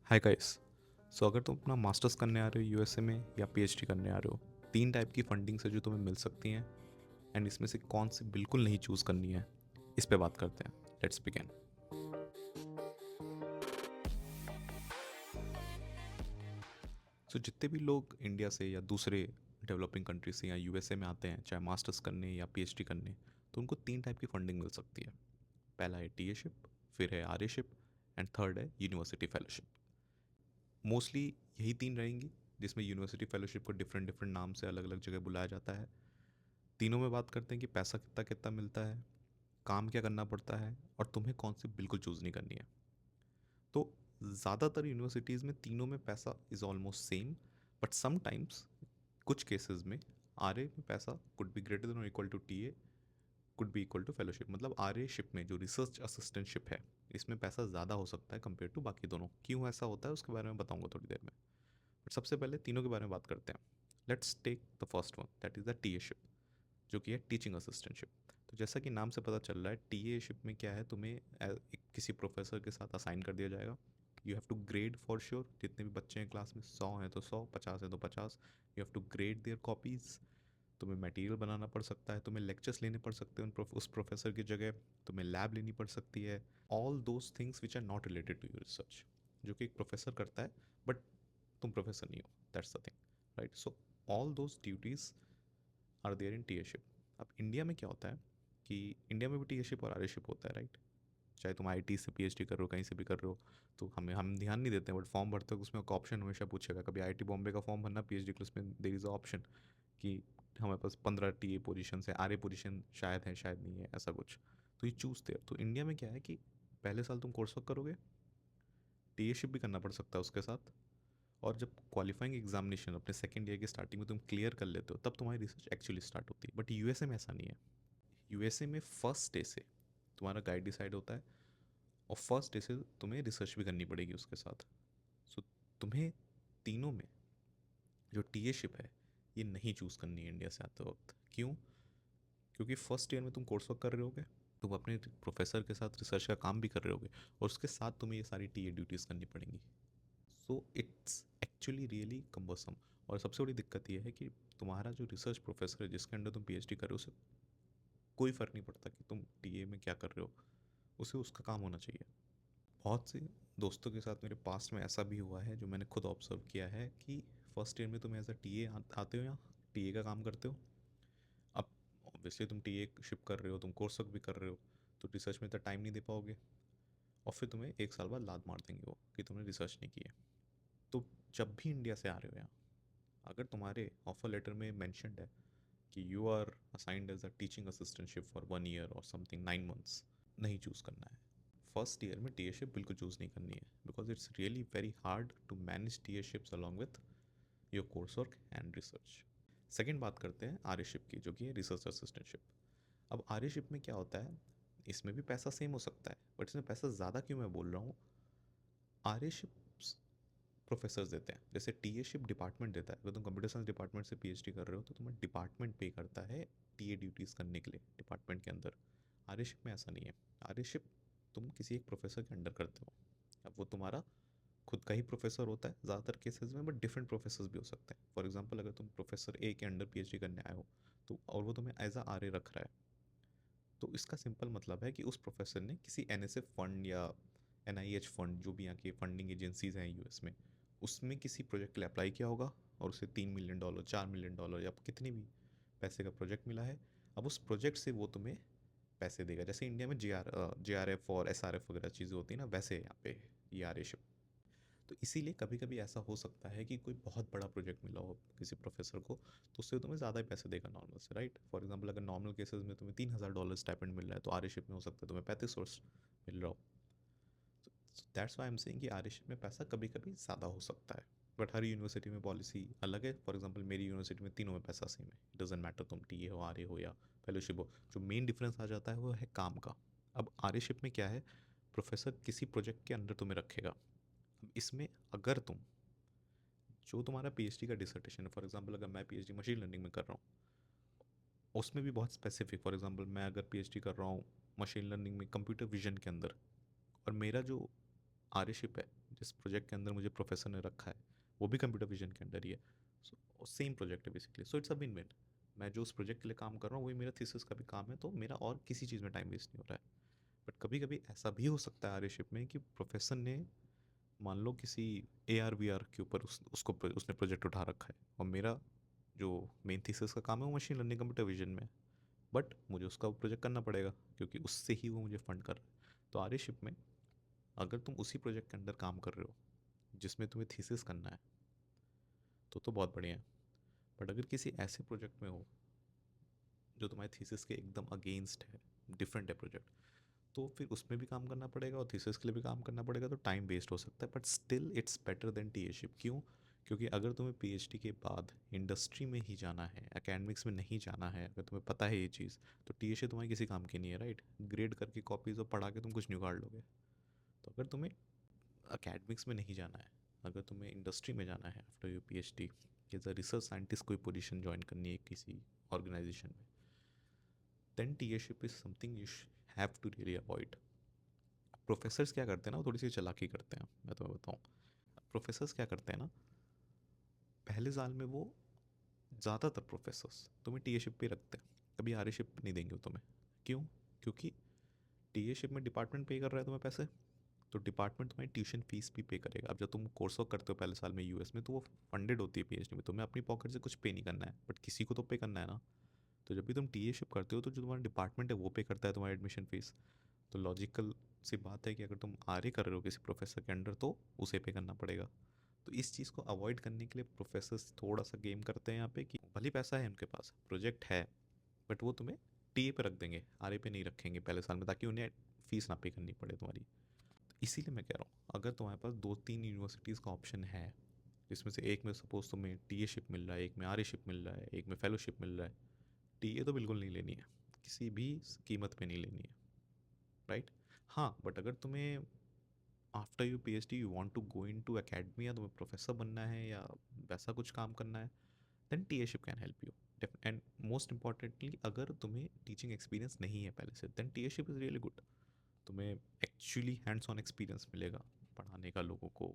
Hi guys. सो अगर तुम अपना मास्टर्स करने आ रहे हो यूएसए में या पीएचडी करने आ रहे हो, तीन टाइप की फंडिंग से जो तुम्हें मिल सकती हैं एंड इसमें से कौन सी बिल्कुल नहीं चूज़ करनी है, इस पे बात करते हैं। Let's begin. सो जितने भी लोग इंडिया से या दूसरे डेवलपिंग कंट्री से या यूएसए में आते हैं, चाहे मास्टर्स करने या पीएचडी करने, तो उनको तीन टाइप की फंडिंग मिल सकती है। पहला है टीएशिप, फिर है आरएशिप एंड थर्ड है यूनिवर्सिटी फेलोशिप। मोस्टली यही तीन रहेंगी, जिसमें यूनिवर्सिटी फेलोशिप को डिफरेंट डिफरेंट नाम से अलग अलग जगह बुलाया जाता है। तीनों में बात करते हैं कि पैसा कितना कितना मिलता है, काम क्या करना पड़ता है और तुम्हें कौन सी बिल्कुल चूज़ नहीं करनी है। तो ज़्यादातर यूनिवर्सिटीज़ में तीनों में पैसा is almost same, but sometimes कुछ केसेस में आर ए में पैसा कुड बी ग्रेटर देन और equal to T A, could be equal to fellowship. मतलब आर ए शिप में जो रिसर्च असिस्टेंटशिप है, इसमें पैसा ज़्यादा हो सकता है कंपेयर टू बाकी दोनों। क्यों ऐसा होता है उसके बारे में बताऊंगा थोड़ी देर में, बट सबसे पहले तीनों के बारे में बात करते हैं। Let's take the first one, that is the T A ship, जो कि है टीचिंग असिस्टेंटशिप। तो जैसा कि नाम से पता चल रहा है, टीए शिप में क्या है, तुम्हें किसी प्रोफेसर के साथ असाइन कर दिया जाएगा। You have to grade for sure, जितने भी बच्चे हैं क्लास में, 100 हैं तो 100, 50 हैं तो 50। You have to grade their copies. तुम्हें मटेरियल बनाना पड़ सकता है, तुम्हें लेक्चर्स लेने पड़ सकते हैं उस प्रोफेसर की जगह, तुम्हें लैब लेनी पड़ सकती है। All those things which are not related to your research, जो कि एक प्रोफेसर करता है, बट तुम प्रोफेसर नहीं हो, that's the thing, right. So all those duties are there in TAship. अब इंडिया में क्या होता है कि इंडिया में भी टीएशिप और आरएशिप होता है, राइट। चाहे तुम आईटी से पीएचडी कर रहे हो, कहीं से भी कर रहे हो, तो हम ध्यान नहीं देते हैं, बट फॉर्म भरते हो उसमें एक ऑप्शन हमेशा पूछेगा। कभी आईआईटी बॉम्बे का फॉर्म भरना पीएचडी के लिए, उसमें देयर इज़ अ ऑप्शन कि हमारे पास 15 टीए पोजीशन है, आरए पोजीशन शायद है शायद नहीं है, ऐसा कुछ। तो ये चूज़ देयर। तो इंडिया में क्या है कि पहले साल तुम कोर्स वर्क करोगे, टीएशिप भी करना पड़ सकता है उसके साथ, और जब क्वालिफाइंग एग्जामिनेशन अपने सेकेंड ईयर की स्टार्टिंग में तुम क्लियर कर लेते हो, तब तुम्हारी रिसर्च एक्चुअली स्टार्ट होती है। बट यूएसए में ऐसा नहीं है। यूएसए में फर्स्ट डे से तुम्हारा गाइड डिसाइड होता है, और फर्स्ट डे से तुम्हें रिसर्च भी करनी पड़ेगी उसके साथ। सो तुम्हें तीनों में जो टीएशिप है, ये नहीं चूज़ करनी है इंडिया से आते वक्त। क्यों? क्योंकि फर्स्ट ईयर में तुम कोर्स वर्क कर रहे होगे, तुम अपने प्रोफेसर के साथ रिसर्च का काम भी कर रहे होगे, और उसके साथ तुम्हें ये सारी टीए ड्यूटीज़ करनी पड़ेंगी। So it's actually really cumbersome. और सबसे बड़ी दिक्कत ये है कि तुम्हारा जो रिसर्च प्रोफेसर है, जिसके अंडर तुम पीएचडी कर रहे हो, उसे कोई फ़र्क नहीं पड़ता कि तुम टीए में क्या कर रहे हो, उसे उसका काम होना चाहिए। बहुत से दोस्तों के साथ मेरे पास्ट में ऐसा भी हुआ है, जो मैंने खुद ऑब्जर्व किया है कि फर्स्ट ईयर में तुम एज अ टीए आते हो या टीए का काम करते हो। अब ऑब्वियसली तुम टीए शिप कर रहे हो, तुम कोर्स वर्क भी कर रहे हो, तो रिसर्च में इतना टाइम नहीं दे पाओगे, और फिर तुम्हें एक साल बाद लात मार देंगे वो कि तुमने रिसर्च नहीं की है। तो जब भी इंडिया से आ रहे हो यहाँ, अगर तुम्हारे ऑफर लेटर में मैंशनड है कि you are assigned as a teaching assistantship for 1 year और समथिंग 9 मंथ्स, नहीं चूज़ करना है। फर्स्ट ईयर में टीएशिप बिल्कुल चूज़ नहीं करनी है, because it's really very hard to manage TAships along with your course work and research. Second बात करते हैं आरएशिप की, जो कि है रिसर्च असिस्टेंटशिप। अब आरएशिप में क्या होता है, इसमें भी पैसा सेम हो सकता है, बट इसमें पैसा ज़्यादा क्यों मैं बोल रहा हूँ। आरएशिप प्रोफेसर्स देते हैं, जैसे टीएशिप डिपार्टमेंट देता है। अगर तुम कंप्यूटर साइंस डिपार्टमेंट से पीएचडी कर रहे हो, तो तुम्हें डिपार्टमेंट पे करता है टीए ड्यूटीज़ करने के लिए डिपार्टमेंट के अंदर। आरएशिप में ऐसा नहीं है। आरएशिप तुम किसी एक प्रोफेसर के अंडर करते हो। अब वो तुम्हारा खुद का ही प्रोफेसर होता है ज़्यादातर केसेस में, बट डिफरेंट प्रोफेसर्स भी हो सकते हैं। फॉर एग्जांपल, अगर तुम प्रोफेसर ए के अंडर पीएचडी करने आए हो, तो और वो तुम्हें एज अ आरए रख रहा है, तो इसका सिंपल मतलब है कि उस प्रोफेसर ने किसी एनएसएफ फंड या एनआईएच फंड, जो भी यहाँ की फंडिंग एजेंसीज हैं यूएस में, उसमें किसी प्रोजेक्ट के लिए अप्लाई किया होगा, और उसे $3 मिलियन, $4 मिलियन या कितने भी पैसे का प्रोजेक्ट मिला है। अब उस प्रोजेक्ट से वो तुम्हें पैसे देगा। जैसे इंडिया में जे आर एफ और एसआरएफ वगैरह चीज़ें होती है ना, वैसे यहाँ पे ये आरएशिप। तो इसीलिए कभी कभी ऐसा हो सकता है कि कोई बहुत बड़ा प्रोजेक्ट मिला हो किसी प्रोफेसर को, तो उससे तुम्हें ज़्यादा ही पैसे देगा नॉर्मल से, राइट। फॉर एग्जांपल, अगर नॉर्मल केसेस में तुम्हें $3,000 स्टाइपेंड मिल रहा है, तो आरएशिप में हो सकता है तुम्हें 35 मिल रहा हो। तो दैट्स वाई एम सेइंग कि आरएशिप में पैसा कभी कभी ज़्यादा हो सकता है, बट हर यूनिवर्सिटी में पॉलिसी अलग है। फॉर एग्जांपल, मेरी यूनिवर्सिटी में तीनों में पैसा सेम है। इट डजेंट मैटर तुम टीए हो, आरए हो या फेलोशिप हो। जो मेन डिफरेंस आ जाता है वो है काम का। अब आरएशिप में क्या है, प्रोफेसर किसी प्रोजेक्ट के अंदर तुम्हें रखेगा। अब इसमें अगर तुम, जो तुम्हारा पीएचडी का डिसर्टेशन है, फॉर एग्जांपल अगर मैं पीएचडी मशीन लर्निंग में कर रहा हूँ, उसमें भी बहुत स्पेसिफिक, फॉर एग्जांपल मैं अगर पीएचडी कर रहा हूँ मशीन लर्निंग में कंप्यूटर विजन के अंदर, और मेरा जो आरशिप है जिस प्रोजेक्ट के अंदर मुझे प्रोफेसर ने रखा है वो भी कंप्यूटर विजन के अंडर ही है। सो सेम प्रोजेक्ट है basically, so it's a win win. मैं जो उस प्रोजेक्ट के लिए काम कर रहा हूँ वही मेरा थीसिस का भी काम है, तो मेरा और किसी चीज़ में टाइम वेस्ट नहीं हो रहा है। बट कभी कभी ऐसा भी हो सकता है आर्यशिप में कि प्रोफेसर ने मान लो किसी AR VR के ऊपर उसने प्रोजेक्ट उठा रखा है, और मेरा जो मेन थीसिस का काम है वो मशीन लर्निंग कंप्यूटर विजन में है, बट मुझे उसका प्रोजेक्ट करना पड़ेगा क्योंकि उससे ही वो मुझे फंड कर रहा है। तो आर्यशिप में अगर तुम उसी प्रोजेक्ट के अंदर काम कर रहे हो जिसमें तुम्हें थीसिस करना है तो बहुत बढ़िया है। बट अगर किसी ऐसे प्रोजेक्ट में हो जो तुम्हारे थीसिस के एकदम अगेंस्ट है, डिफरेंट है प्रोजेक्ट, तो फिर उसमें भी काम करना पड़ेगा और थीसिस के लिए भी काम करना पड़ेगा, तो टाइम वेस्ट हो सकता है। But still it's better than TAship. क्यों? क्योंकि अगर तुम्हें पीएचडी के बाद इंडस्ट्री में ही जाना है, एकेडमिक्स में नहीं जाना है, अगर तुम्हें पता है ये चीज़, तो टीएशिप तुम्हारी किसी काम की नहीं है, राइट? ग्रेड करके कॉपीज और पढ़ा के तुम कुछ नहीं उखाड़ लोगे। तो अगर तुम्हें एकेडमिक्स में नहीं जाना है, अगर तुम्हें इंडस्ट्री में जाना है after your PhD, as a research scientist कोई पोजीशन ज्वाइन करनी है किसी ऑर्गेनाइजेशन में, then TAship is something you have to really avoid. Professors क्या करते हैं ना, वो थोड़ी सी चालाकी करते हैं, मैं तुम्हें बताऊँ। प्रोफेसर्स क्या करते हैं ना, पहले साल में वो ज़्यादातर प्रोफेसर्स तुम्हें टीएशिप पे रखते हैं, कभी आरएशिप नहीं देंगे वो तुम्हें। क्यों? क्योंकि टीएशिप में डिपार्टमेंट पे कर रहा है तुम्हें पैसे, तो डिपार्टमेंट तुम्हारी ट्यूशन फीस भी पे करेगा। अब जब तुम कोर्स वर्क करते हो पहले साल में यूएस में, तो वो फंडेड होती है पीएचडी में, तुम्हें अपनी पॉकेट से कुछ पे नहीं करना है, बट किसी को तो पे करना है ना। तो जब भी तुम टीएशिप करते हो तो जो तुम्हारा डिपार्टमेंट है वो पे करता है तुम्हारी एडमिशन फीस। तो लॉजिकल सी बात है कि अगर तुम आर्य कर रहे हो किसी प्रोफेसर के अंडर तो उसे पे करना पड़ेगा। तो इस चीज़ को अवॉइड करने के लिए प्रोफेसर्स थोड़ा सा गेम करते हैं यहाँ पे कि भले पैसा है उनके पास, प्रोजेक्ट है, बट वो तुम्हें टीए पे रख देंगे, आरए पे नहीं रखेंगे पहले साल में, ताकि उन्हें फीस ना पे करनी पड़े तुम्हारी। तो इसीलिए मैं कह रहा हूँ, अगर तुम्हारे पास 2-3 यूनिवर्सिटीज़ का ऑप्शन है, जिसमें से एक में सपोज तुम्हें टीएशिप मिल रहा है, एक में आर्यशिप मिल रहा है, एक में फेलोशिप मिल रहा है, टीए तो बिल्कुल नहीं लेनी है, किसी भी कीमत पे नहीं लेनी है, राइट? हाँ, बट अगर तुम्हें after you PhD you want to go into academy, या तुम्हें प्रोफेसर बनना है या वैसा कुछ काम करना है, then TAship can help you. And most importantly, अगर तुम्हें टीचिंग एक्सपीरियंस नहीं है पहले से, then TAship is really good. तुम्हें एक्चुअली हैंड्स ऑन एक्सपीरियंस मिलेगा पढ़ाने का, लोगों को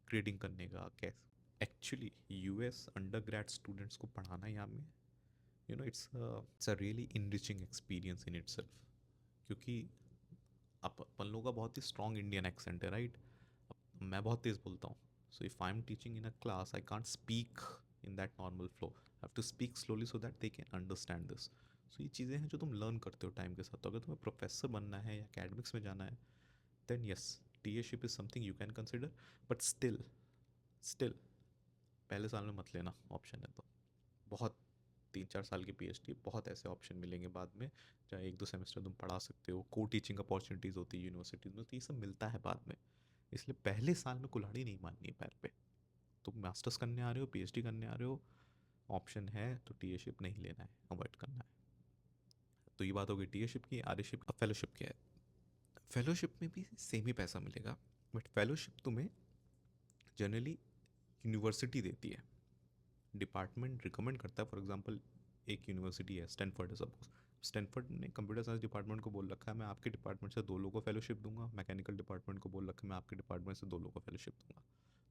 ग्रेडिंग करने का, कैसे actually US undergrad students को पढ़ाना यहाँ में, it's a really enriching experience in itself. क्योंकि अपन लोगों का बहुत ही स्ट्रॉन्ग इंडियन एक्सेंट है, राइट? मैं बहुत तेज़ बोलता हूँ, so if I am teaching in a class I can't speak in that normal flow, I have to speak slowly so that they can understand this. So ये चीज़ें हैं जो तुम लर्न करते हो टाइम के साथ। तो अगर तुम्हें प्रोफेसर बनना है या एकेडमिक्स में जाना है, then yes, TAship is something you can consider. But still पहले साल में मत लेना, ऑप्शन है तो बहुत 3-4 साल की पीएचडी, बहुत ऐसे ऑप्शन मिलेंगे बाद में, चाहे 1-2 सेमेस्टर तुम पढ़ा सकते हो, को टीचिंग अपॉर्चुनिटीज़ होती है यूनिवर्सिटीज़ में, तो ये सब मिलता है बाद में। इसलिए पहले साल में कुल्हाड़ी नहीं मारनी है पैर पे। तुम मास्टर्स करने आ रहे हो, पीएचडी करने आ रहे हो, ऑप्शन है तो टीएशिप नहीं लेना है, अवॉइड करना है। तो ये बात हो गई टीएशिप की। आरएशिप, अब फेलोशिप क्या है? फेलोशिप में भी सेम ही पैसा मिलेगा, बट फेलोशिप तुम्हें जनरली यूनिवर्सिटी देती है, डिपार्टमेंट रिकमेंड करता है। फॉर एग्जांपल, एक यूनिवर्सिटी है स्टैनफोर्ड है सपोज, स्टैनफोर्ड ने कंप्यूटर साइंस डिपार्टमेंट को बोल रखा है मैं आपके डिपार्टमेंट से 2 लोगों को फेलोशिप दूंगा, मैकेनिकल डिपार्टमेंट को बोल रखा है मैं आपके डिपार्टमेंट से 2 लोगों को फेलोशिप दूंगा।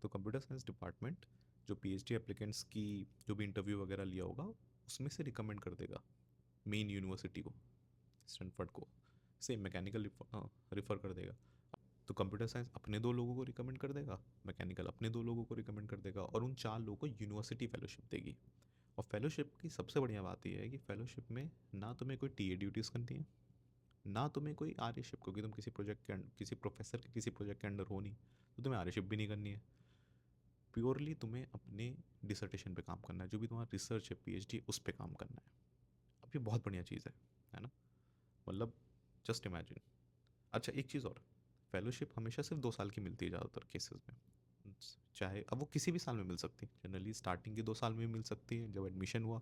तो कंप्यूटर साइंस डिपार्टमेंट जो पीएचडी एप्लीकेंट्स की जो भी इंटरव्यू वगैरह लिया होगा, उसमें से रिकमेंड कर देगा मेन यूनिवर्सिटी को, स्टैनफोर्ड को, सेम मैकेनिकल रिफ़र कर देगा। तो कंप्यूटर साइंस अपने 2 लोगों को रिकमेंड कर देगा, मैकेनिकल अपने 2 लोगों को रिकमेंड कर देगा, और उन 4 लोगों को यूनिवर्सिटी फेलोशिप देगी। और फेलोशिप की सबसे बढ़िया बात यह है कि फेलोशिप में ना तुम्हें कोई टीए ड्यूटीज़ करनी है, ना तुम्हें कोई आर्यशिप, क्योंकि तुम किसी प्रोजेक्ट के किसी प्रोफेसर के किसी प्रोजेक्ट के अंडर हो नहीं, तो तुम्हें आर्यशिप भी नहीं करनी है। प्योरली तुम्हें अपने डिसर्टेशन पे काम करना है, जो भी तुम्हारा रिसर्च है पीएचडी उस पे काम करना है। अब ये बहुत बढ़िया चीज़ है ना? मतलब जस्ट इमेजिन। अच्छा, एक चीज़ और, फेलोशिप हमेशा सिर्फ 2 साल की मिलती है ज़्यादातर केसेस में, चाहे अब वो किसी भी साल में मिल सकती है। जनरली स्टार्टिंग के 2 साल में मिल सकती है जब एडमिशन हुआ,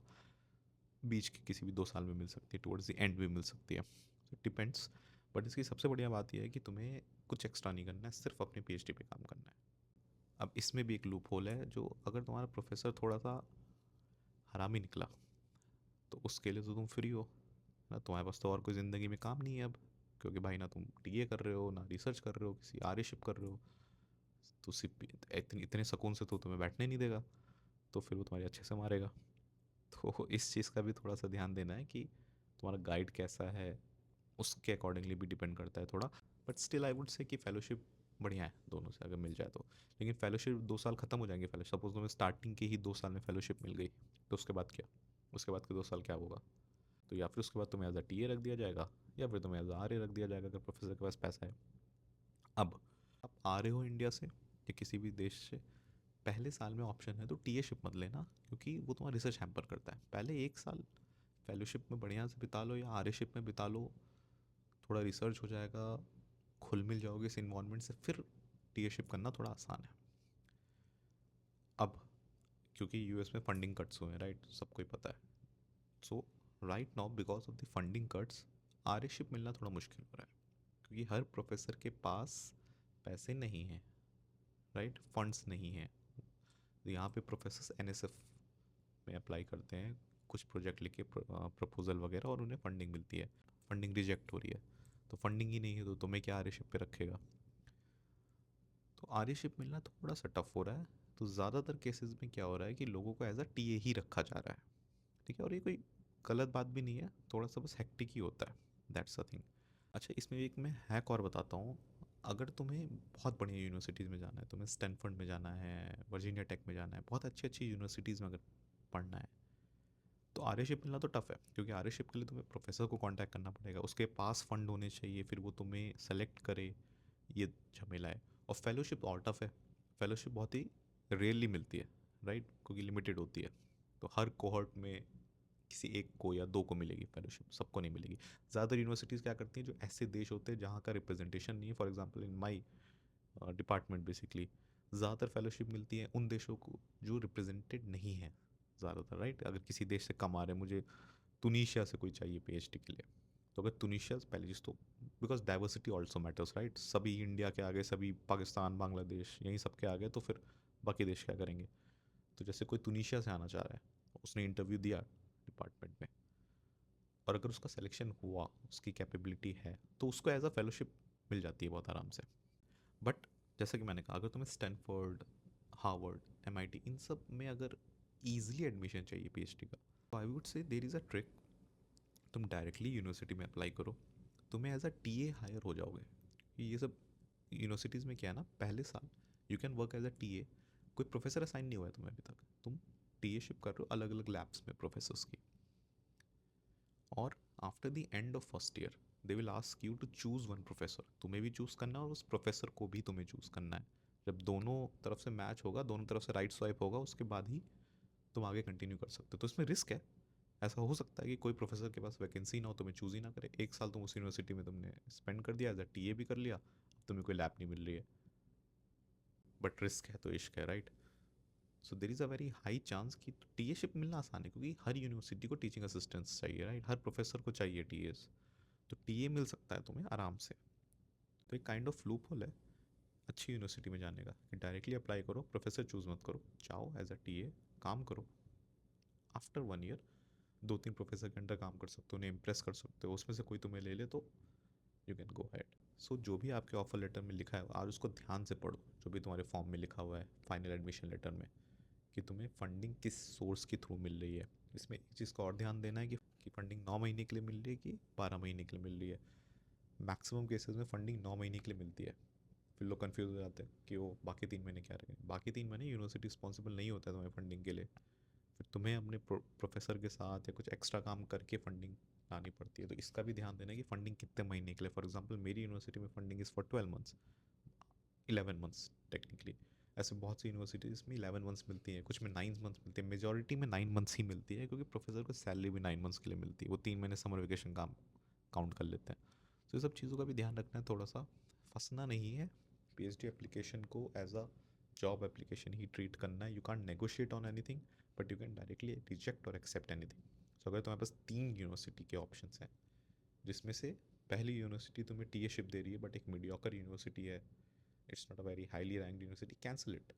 बीच के किसी भी 2 साल में मिल सकती है, टुवर्ड्स द एंड में मिल सकती है, इट डिपेंड्स। बट इसकी सबसे बढ़िया बात यह है कि तुम्हें कुछ एक्स्ट्रा नहीं करना है, सिर्फ अपने पीएचडी पे काम करना है। अब इसमें भी एक लूप होल है, जो अगर तुम्हारा प्रोफेसर थोड़ा सा हरामी निकला तो उसके लिए तो तुम फ्री हो ना, तुम्हारे पास तो और कोई ज़िंदगी में काम नहीं है अब, क्योंकि भाई ना तुम टीए कर रहे हो, ना रिसर्च कर रहे हो, किसी आर्यशिप कर रहे हो, तो सीपी इतने इतने सुकून से तो तुम्हें बैठने नहीं देगा, तो फिर वो तुम्हारे अच्छे से मारेगा। तो इस चीज़ का भी थोड़ा सा ध्यान देना है कि तुम्हारा गाइड कैसा है, उसके अकॉर्डिंगली भी डिपेंड करता है थोड़ा। But still I would say कि फेलोशिप बढ़िया है दोनों से अगर मिल जाए तो। लेकिन फेलोशिप 2 साल ख़त्म हो जाएंगे, फेलोशिप सपोज तुम्हें स्टार्टिंग के ही 2 साल में फेलोशिप मिल गई, तो उसके बाद क्या? उसके बाद के 2 साल क्या होगा? तो या फिर उसके बाद तुम्हें एज अ टीए रख दिया जाएगा, या फिर तुम्हें एज अ आरए रख दिया जाएगा अगर प्रोफेसर के पास पैसा है। अब आप आ रहे हो इंडिया से या किसी भी देश से, पहले साल में ऑप्शन है तो टीएशिप मत लेना, क्योंकि वो तुम्हारा रिसर्च हैम्पर करता है। पहले 1 साल फेलोशिप में बढ़िया से बिता लो या आरएशिप में बिता लो, थोड़ा रिसर्च हो जाएगा, घुल मिल जाओगे इस इन्वायरमेंट से, फिर टीएशिप करना थोड़ा आसान है। अब क्योंकि यूएस में फंडिंग कट्स हुए हैं, राइट, सबको ही पता है। So right now because of the funding cuts RAship मिलना थोड़ा मुश्किल हो रहा है, क्योंकि हर प्रोफेसर के पास पैसे नहीं हैं, राइट, फंड्स नहीं हैं। तो यहाँ पे प्रोफेसर एनएसएफ में अप्लाई करते हैं, कुछ प्रोजेक्ट लेके प्रपोजल वगैरह, और उन्हें फंडिंग मिलती है। फंडिंग रिजेक्ट हो रही है, तो फंडिंग ही नहीं है तो तुम्हें क्या आरएशिप पे रखेगा? तो आरएशिप मिलना थोड़ा सा टफ हो रहा है। तो ज़्यादातर केसेस में क्या हो रहा है कि लोगों को एज अ टीए ही रखा जा रहा है, ठीक है, और ये कोई गलत बात भी नहीं है, थोड़ा सा बस हेक्टिक ही होता है, दैट्स अ थिंग। अच्छा, इसमें एक मैं हैक और बताता हूँ। अगर तुम्हें बहुत बढ़िया यूनिवर्सिटीज़ में जाना है, तुम्हें स्टैनफोर्ड में जाना है, वर्जीनिया टेक में जाना है, बहुत अच्छी अच्छी यूनिवर्सिटीज़ में अगर पढ़ना है, तो आरएशिप मिलना तो टफ है, क्योंकि आरएशिप के लिए तुम्हें प्रोफेसर को कांटेक्ट करना पड़ेगा, उसके पास फंड होने चाहिए, फिर वो तुम्हें सेलेक्ट करे, ये झमेला है। और फेलोशिप और टफ है। फेलोशिप बहुत ही रेयरली मिलती है, राइट, क्योंकि लिमिटेड होती है। तो हर कोहॉर्ट में किसी एक को या दो को मिलेगी फेलोशिप, सबको नहीं मिलेगी। ज़्यादातर यूनिवर्सिटीज़ क्या करती हैं, जो ऐसे देश होते हैं जहाँ का रिप्रेजेंटेशन नहीं है, for example in my department basically, ज़्यादातर फेलोशिप मिलती है उन देशों को जो रिप्रेजेंटेड नहीं है ज़्यादातर, राइट। अगर किसी देश से कम आ रहे हैं, मुझे तुनीशिया से कोई चाहिए पीएचडी के लिए, तो अगर तुनीशिया से पहली चीज़ तो, because diversity also matters, right, सभी इंडिया के आगे, सभी पाकिस्तान बांग्लादेश यहीं सब के आगे, तो फिर बाकी देश क्या करेंगे? तो जैसे कोई तुनीशिया से आना चाह रहा है, उसने इंटरव्यू दिया डिपार्टमेंट में, और अगर उसका सिलेक्शन हुआ, उसकी कैपेबिलिटी है, तो उसको एज अ फेलोशिप मिल जाती है बहुत आराम से। बट जैसा कि मैंने कहा, अगर तुम्हें स्टैनफोर्ड, हार्वर्ड, एमआईटी, इन सब में अगर ईजिली एडमिशन चाहिए पीएचडी का, तो I would say there is a trick. तुम डायरेक्टली यूनिवर्सिटी में अप्लाई करो, तुम्हें एज अ टीए हायर हो जाओगे। ये सब यूनिवर्सिटीज़ में क्या है ना, पहले साल you can work as a TA, कोई प्रोफेसर असाइन नहीं हुआ है तुम्हें अभी तक, तुम टीएशिप कर रहे हो अलग अलग लैब्स में प्रोफेसर्स की। और after the end of first year they will ask you to choose one professor, तुम्हें भी चूज़ करना है और उस प्रोफेसर को भी तुम्हें चूज़ करना है। जब दोनों तरफ से मैच होगा, दोनों तरफ से राइट स्वाइप होगा, उसके बाद ही तुम आगे कंटिन्यू कर सकते हो। तो इसमें रिस्क है, ऐसा हो सकता है कि कोई प्रोफेसर के पास वैकेंसी ना हो, तुम्हें चूज़ ही ना करे, 1 साल तुम उस यूनिवर्सिटी में तुमने स्पेंड कर दिया, एज अ टीए भी कर लिया, अब तुम्हें कोई लैब नहीं मिल रही है। बट रिस्क है तो इश्क है, right. So there is a very high chance कि टीएशिप मिलना आसान है, क्योंकि हर यूनिवर्सिटी को टीचिंग असिस्टेंट्स चाहिए, राइट, हर प्रोफेसर को चाहिए टीएस। तो टीए मिल सकता है तुम्हें आराम से। तो एक काइंड ऑफ लूप होल है अच्छी यूनिवर्सिटी में जाने का, कि डायरेक्टली अप्लाई करो, प्रोफेसर चूज़ मत करो, जाओ एज अ टीए, काम करो। आफ्टर 1 ईयर 2-3 प्रोफेसर के अंडर काम कर सकते हो, उन्हें इम्प्रेस कर सकते हो, उसमें से कोई तुम्हें ले ले तो यू कैन गो हैड। सो जो भी आपके ऑफर लेटर में लिखा है आज उसको ध्यान से पढ़ो, जो भी तुम्हारे फॉर्म में लिखा हुआ है फाइनल एडमिशन लेटर में, कि तुम्हें फंडिंग किस सोर्स के थ्रू मिल रही है। इसमें एक चीज़ का और ध्यान देना है कि फंडिंग 9 महीने के लिए मिल रही है कि 12 महीने के लिए मिल रही है। मैक्सिमम केसेस में फंडिंग 9 महीने के लिए मिलती है। फिर लोग कन्फ्यूज हो जाते हैं कि वो बाकी 3 महीने क्या रखें। बाकी 3 महीने यूनिवर्सिटी रिस्पॉन्सिबल नहीं होता है तुम्हें फंडिंग के लिए, फिर तुम्हें अपने प्रोफेसर के साथ या कुछ एक्स्ट्रा काम करके फंडिंग लानी पड़ती है। तो इसका भी ध्यान देना है कि फंडिंग कितने महीने के लिए। फॉर एग्जांपल मेरी यूनिवर्सिटी में funding is for 12 months, 11 months technically. ऐसे बहुत सी यूनिवर्सिटीज़ में 11 मंथ्स मिलती हैं, कुछ में 9 मंथ्स मिलती है, मेजोरिटी में 9 मंथ्स ही मिलती है, क्योंकि प्रोफेसर को सैलरी भी 9 मंथ्स के लिए मिलती है, वो 3 महीने समर वेकेशन काम काउंट कर लेते हैं। तो ये सब चीज़ों का भी ध्यान रखना है, थोड़ा सा फंसना नहीं है। पीएचडी एप्लीकेशन को एज अ जॉब एप्लीकेशन ही ट्रीट करना है। You can't negotiate on anything, but you can directly reject और एक्सेप्ट एनीथिंग। सो अगर तुम्हारे पास 3 यूनिवर्सिटी के ऑप्शन हैं, जिसमें से पहली यूनिवर्सिटी तुम्हें टीएशिप दे रही है बट एक मीडियोकर यूनिवर्सिटी है, it's not a very highly ranked university, cancel it.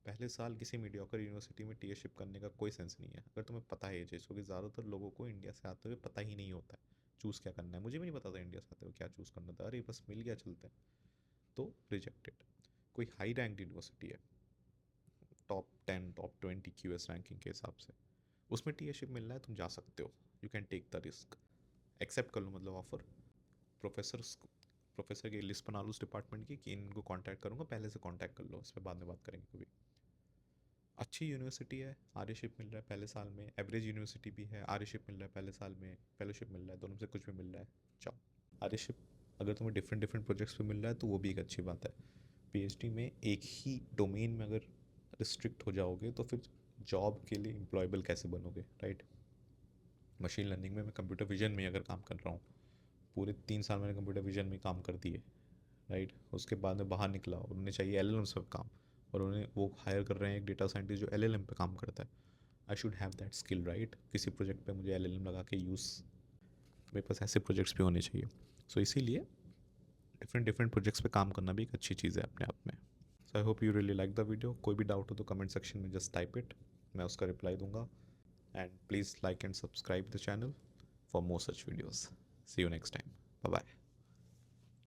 पहले साल किसी मीडियोकर यूनिवर्सिटी में टीएशिप करने का कोई सेंस नहीं है, अगर तुम्हें पता है ये चीज़, क्योंकि ज़्यादातर लोगों को इंडिया से आते हुए पता ही नहीं होता है चूज़ क्या करना है। मुझे भी नहीं पता था इंडिया से आते हुए क्या चूज़ करना था, अरे बस मिल गया चलते हैं, तो रिजेक्टेड। कोई हाई रैंक यूनिवर्सिटी है, टॉप 10 टॉप 20 क्यूएस रैंकिंग के हिसाब से, उसमें टीएशिप मिल रहा है, तुम जा सकते हो, you can take the risk, accept कर लो मतलब ऑफर। प्रोफेसर प्रोफेसर की लिस्ट बना लो उस डिपार्टमेंट की कि इनको कांटेक्ट करूँगा, पहले से कांटेक्ट कर लो, इस पर बाद में बात करेंगे कभी। अच्छी यूनिवर्सिटी है, आर्यशिप मिल रहा है पहले साल में, एवरेज यूनिवर्सिटी भी है, आर्यशिप मिल रहा है पहले साल में, फेलोशिप मिल रहा है, दोनों में से कुछ भी मिल रहा है, जाओ। आर्यशिप अगर तुम्हें डिफरेंट डिफरेंट प्रोजेक्ट्स पे मिल रहा है तो वो भी एक अच्छी बात है। पीएचडी में एक ही डोमेन में अगर रिस्ट्रिक्ट हो जाओगे तो फिर जॉब के लिए एम्प्लॉयबल कैसे बनोगे, राइट। मशीन लर्निंग में मैं कंप्यूटर विजन में अगर काम कर रहा हूँ, पूरे 3 साल मैंने कंप्यूटर विजन में काम कर दिए, राइट, उसके बाद में बाहर निकला और उन्हें चाहिए एलएलएम पे काम, और उन्हें वो हायर कर रहे हैं एक डेटा साइंटिस्ट जो एलएलएम पे काम करता है। I should have that skill, right, किसी प्रोजेक्ट पे मुझे एलएलएम लगा के यूज़, मेरे पास ऐसे प्रोजेक्ट्स भी होने चाहिए। सो इसीलिए डिफरेंट डिफरेंट प्रोजेक्ट्स पे काम करना भी एक अच्छी चीज़ है अपने आप में। So I hope you really like the video. कोई भी डाउट हो तो कमेंट सेक्शन में जस्ट टाइप इट, मैं उसका रिप्लाई दूंगा। And please like and subscribe the channel for more such videos. See you next time, bye bye.